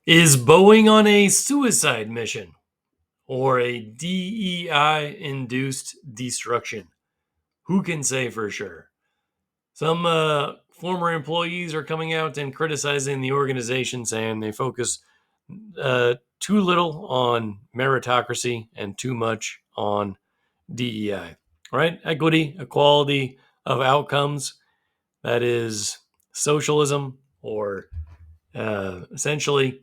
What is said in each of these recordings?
Is Boeing on a suicide mission or a DEI induced destruction? Who can say for sure? Some former employees are coming out and criticizing the organization, saying they focus too little on meritocracy and too much on DEI, right? Equity, equality of outcomes. That is socialism, or essentially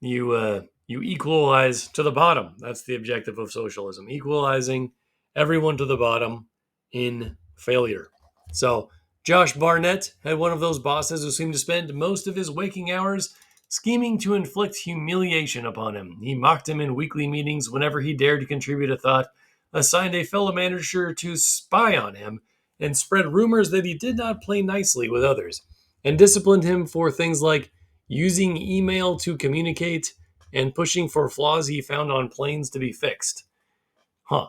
you equalize to the bottom. That's the objective of socialism: equalizing everyone to the bottom in failure. So Josh Barnett had one of those bosses who seemed to spend most of his waking hours scheming to inflict humiliation upon him. He mocked him in weekly meetings whenever he dared to contribute a thought, assigned a fellow manager to spy on him, and spread rumors that he did not play nicely with others, and disciplined him for things like using email to communicate and pushing for flaws he found on planes to be fixed. Huh.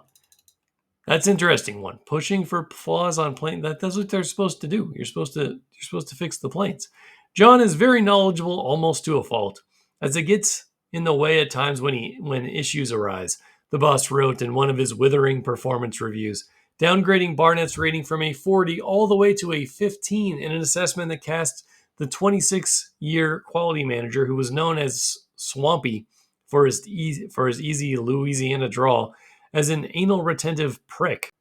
That's an interesting one. Pushing for flaws on planes. That's what they're supposed to do. You're supposed to fix the planes. John is very knowledgeable, almost to a fault, as it gets in the way at times when issues arise. The boss wrote in one of his withering performance reviews, downgrading Barnett's rating from a 40 all the way to a 15 in an assessment that cast the 26-year quality manager, who was known as Swampy for his easy Louisiana drawl, as an anal retentive prick.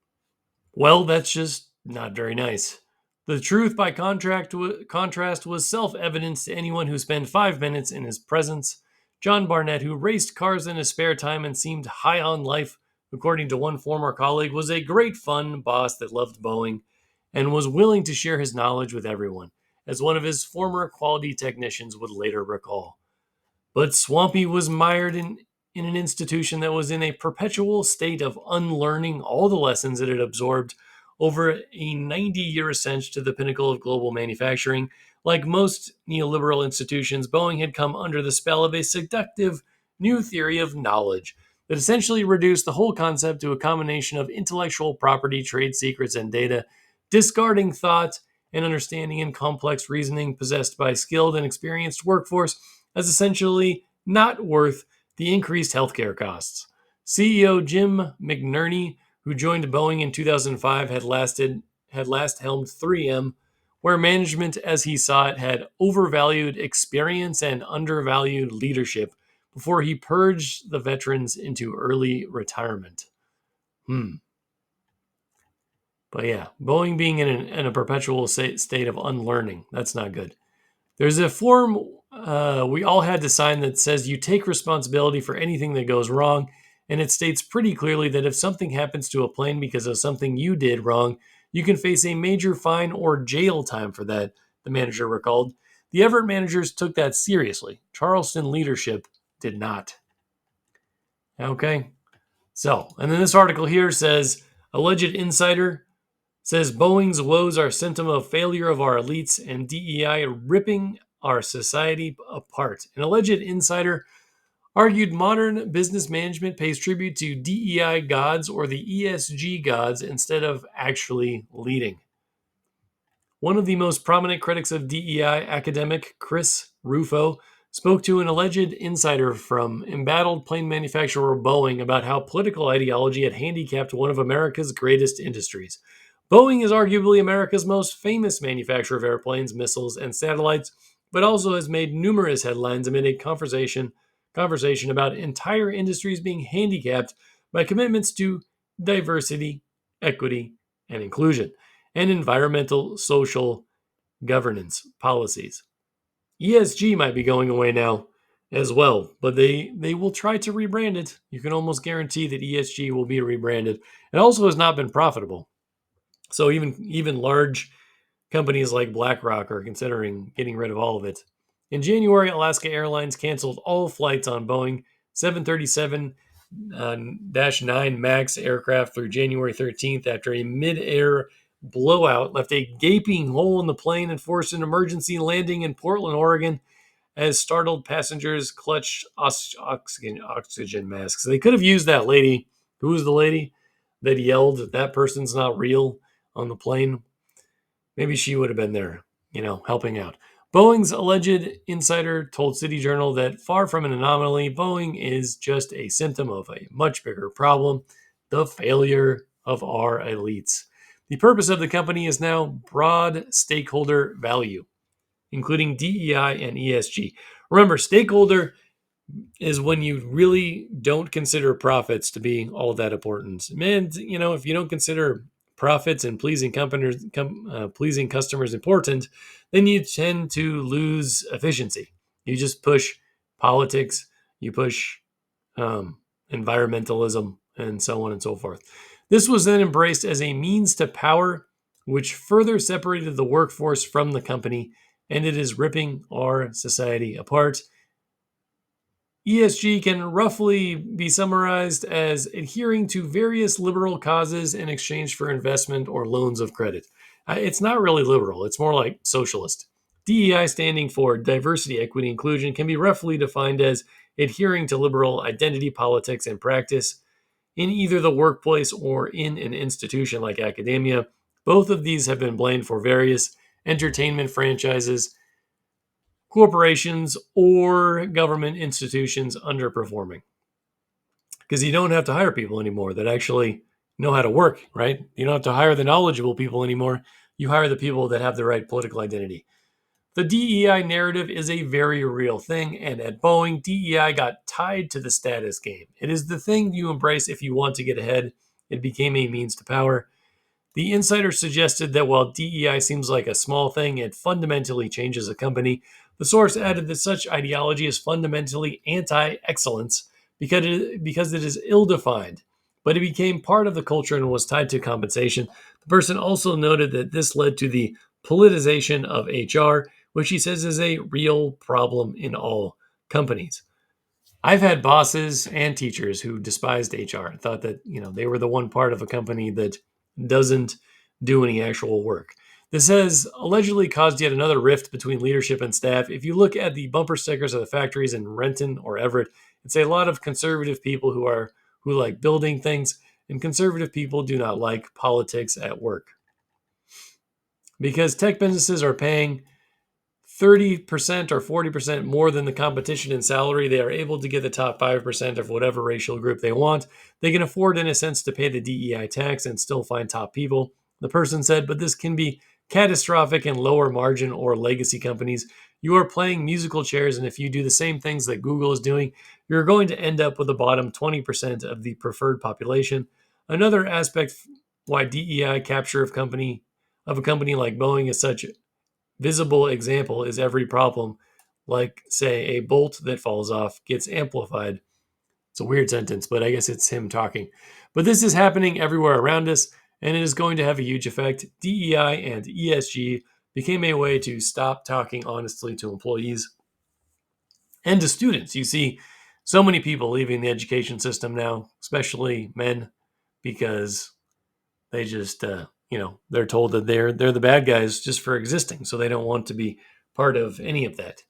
Well, that's just not very nice. The truth, by contrast, was self evident to anyone who spent 5 minutes in his presence. John Barnett, who raced cars in his spare time and seemed high on life, according to one former colleague, was a great fun boss that loved Boeing and was willing to share his knowledge with everyone, as one of his former quality technicians would later recall. But Swampy was mired in an institution that was in a perpetual state of unlearning all the lessons it had absorbed over a 90-year ascent to the pinnacle of global manufacturing. Like most neoliberal institutions, Boeing had come under the spell of a seductive new theory of knowledge that essentially reduced the whole concept to a combination of intellectual property, trade secrets, and data, discarding thought and understanding and complex reasoning possessed by skilled and experienced workforce as essentially not worth the increased healthcare costs. CEO Jim McNerney, who joined Boeing in 2005, had last helmed 3M, where management, as he saw it, had overvalued experience and undervalued leadership before he purged the veterans into early retirement. But yeah, Boeing being in a perpetual state of unlearning, that's not good. There's a form we all had to sign that says you take responsibility for anything that goes wrong, and it states pretty clearly that if something happens to a plane because of something you did wrong, you can face a major fine or jail time for that, the manager recalled. The Everett managers took that seriously. Charleston leadership did not. Okay. So, and then this article here says alleged insider says Boeing's woes are symptom of failure of our elites and DEI ripping our society apart. An alleged insider argued modern business management pays tribute to DEI gods or the ESG gods instead of actually leading. One of the most prominent critics of DEI, academic Chris Rufo, spoke to an alleged insider from embattled plane manufacturer Boeing about how political ideology had handicapped one of America's greatest industries. Boeing is arguably America's most famous manufacturer of airplanes, missiles, and satellites, but also has made numerous headlines amid a conversation about entire industries being handicapped by commitments to diversity, equity, and inclusion, and environmental, social governance policies. ESG might be going away now as well, but they will try to rebrand it. You can almost guarantee that ESG will be rebranded. It also has not been profitable. So even large companies like BlackRock are considering getting rid of all of it. In January, Alaska Airlines canceled all flights on Boeing 737 9 MAX aircraft through January 13th after a mid-air blowout left a gaping hole in the plane and forced an emergency landing in Portland, Oregon, as startled passengers clutched oxygen masks. They could have used that lady. Who was the lady that yelled that person's not real on the plane? Maybe she would have been there, helping out. Boeing's alleged insider told City Journal that far from an anomaly, Boeing is just a symptom of a much bigger problem, the failure of our elites. The purpose of the company is now broad stakeholder value, including DEI and ESG. Remember, stakeholder is when you really don't consider profits to be all that important. And if you don't consider profits and pleasing customers important, then you tend to lose efficiency. You just push politics, you push um, environmentalism, and so on and so forth. This was then embraced as a means to power, which further separated the workforce from the company, and it is ripping our society apart. ESG can roughly be summarized as adhering to various liberal causes in exchange for investment or loans of credit. It's not really liberal, it's more like socialist. DEI, standing for diversity, equity, inclusion, can be roughly defined as adhering to liberal identity politics and practice in either the workplace or in an institution like academia. Both of these have been blamed for various entertainment franchises, corporations, or government institutions underperforming. Because you don't have to hire people anymore that actually know how to work, right? You don't have to hire the knowledgeable people anymore. You hire the people that have the right political identity. The DEI narrative is a very real thing, and at Boeing, DEI got tied to the status game. It is the thing you embrace if you want to get ahead. It became a means to power. The insider suggested that while DEI seems like a small thing, it fundamentally changes a company. The source added that such ideology is fundamentally anti excellence because it is ill defined, but it became part of the culture and was tied to compensation. The person also noted that this led to the politicization of HR, which he says is a real problem in all companies. I've had bosses and teachers who despised HR and thought that, they were the one part of a company that doesn't do any actual work. This has allegedly caused yet another rift between leadership and staff. If you look at the bumper stickers of the factories in Renton or Everett, it's a lot of conservative people who like building things, and conservative people do not like politics at work. Because tech businesses are paying 30% or 40% more than the competition in salary, they are able to get the top 5% of whatever racial group they want. They can afford, in a sense, to pay the DEI tax and still find top people. The person said, but this can be catastrophic in lower margin or legacy companies. You are playing musical chairs, and if you do the same things that Google is doing, you're going to end up with the bottom 20% of the preferred population. Another aspect why DEI capture of a company like Boeing is such visible example is every problem, like, say, a bolt that falls off, gets amplified. It's a weird sentence, but I guess it's him talking. But this is happening everywhere around us, and it is going to have a huge effect. DEI and ESG became a way to stop talking honestly to employees and to students. You see so many people leaving the education system now, especially men, because they just, they're told that they're the bad guys just for existing, so they don't want to be part of any of that.